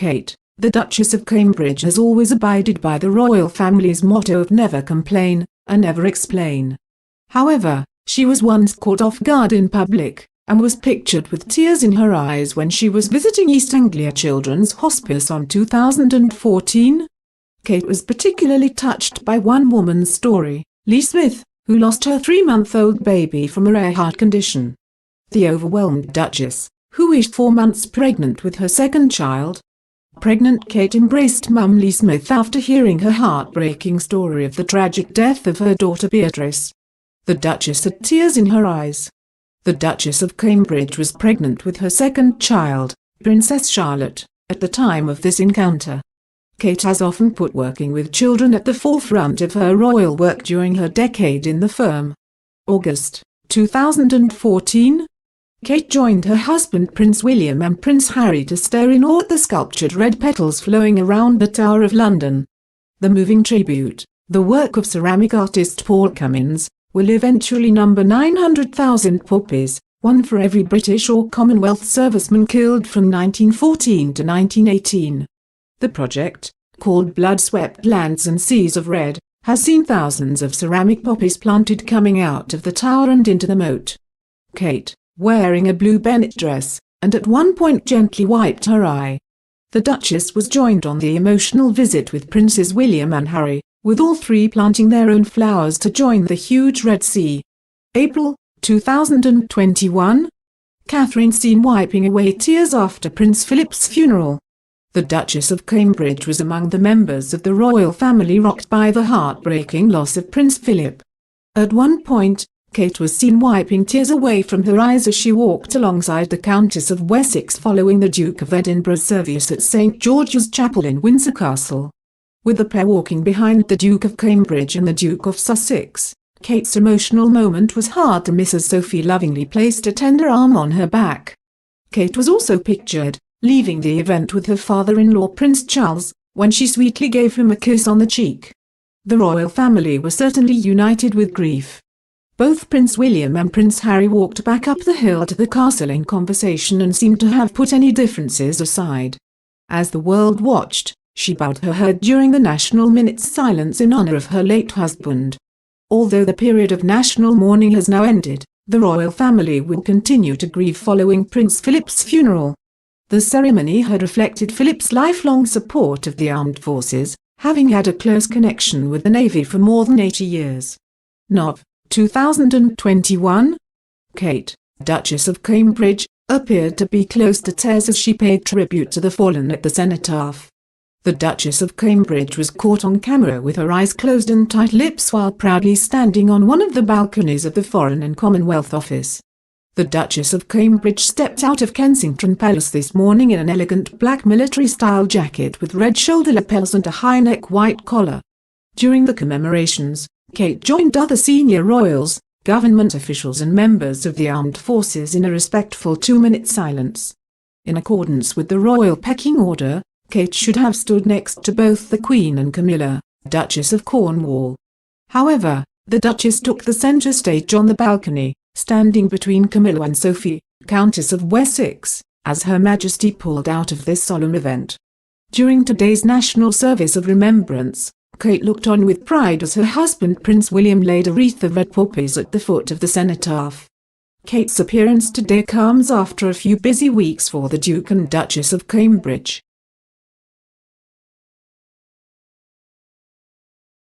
Kate, the Duchess of Cambridge, has always abided by the royal family's motto of never complain, and never explain. However, she was once caught off guard in public, and was pictured with tears in her eyes when she was visiting East Anglia Children's Hospice on 2014. Kate was particularly touched by one woman's story, Lee Smith, who lost her 3-month-old baby from a rare heart condition. The overwhelmed Duchess, who is 4 months pregnant with her second child. Pregnant Kate embraced Mum Lee Smith after hearing her heartbreaking story of the tragic death of her daughter Beatrice. The Duchess had tears in her eyes. The Duchess of Cambridge was pregnant with her second child, Princess Charlotte, at the time of this encounter. Kate has often put working with children at the forefront of her royal work during her decade in the firm. August 2014. Kate joined her husband Prince William and Prince Harry to stare in awe at the sculptured red petals flowing around the Tower of London. The moving tribute, the work of ceramic artist Paul Cummins, will eventually number 900,000 poppies, one for every British or Commonwealth serviceman killed from 1914 to 1918. The project, called Blood-Swept Lands and Seas of Red, has seen thousands of ceramic poppies planted coming out of the tower and into the moat. Kate, wearing a blue Bennett dress, and at one point gently wiped her eye. The Duchess was joined on the emotional visit with Princes William and Harry, with all three planting their own flowers to join the huge Red Sea. April 2021. Catherine seen wiping away tears after Prince Philip's funeral. The Duchess of Cambridge was among the members of the royal family rocked by the heartbreaking loss of Prince Philip. At one point, Kate was seen wiping tears away from her eyes as she walked alongside the Countess of Wessex following the Duke of Edinburgh's service at St George's Chapel in Windsor Castle. With the pair walking behind the Duke of Cambridge and the Duke of Sussex, Kate's emotional moment was hard to miss as Sophie lovingly placed a tender arm on her back. Kate was also pictured, leaving the event with her father-in-law Prince Charles, when she sweetly gave him a kiss on the cheek. The royal family were certainly united with grief. Both Prince William and Prince Harry walked back up the hill to the castle in conversation and seemed to have put any differences aside. As the world watched, she bowed her head during the national minute's silence in honor of her late husband. Although the period of national mourning has now ended, the royal family will continue to grieve following Prince Philip's funeral. The ceremony had reflected Philip's lifelong support of the armed forces, having had a close connection with the Navy for more than 80 years. Nov. 2021. Kate, Duchess of Cambridge, appeared to be close to tears as she paid tribute to the fallen at the cenotaph. The Duchess of Cambridge was caught on camera with her eyes closed and tight lips while proudly standing on one of the balconies of the Foreign and Commonwealth Office. The Duchess of Cambridge stepped out of Kensington Palace this morning in an elegant black military-style jacket with red shoulder lapels and a high-neck white collar. During the commemorations, Kate joined other senior royals, government officials and members of the armed forces in a respectful 2-minute silence. In accordance with the royal pecking order, Kate should have stood next to both the Queen and Camilla, Duchess of Cornwall. However, the Duchess took the centre stage on the balcony, standing between Camilla and Sophie, Countess of Wessex, as Her Majesty pulled out of this solemn event. During today's national service of remembrance, Kate looked on with pride as her husband Prince William laid a wreath of red poppies at the foot of the cenotaph. Kate's appearance today comes after a few busy weeks for the Duke and Duchess of Cambridge.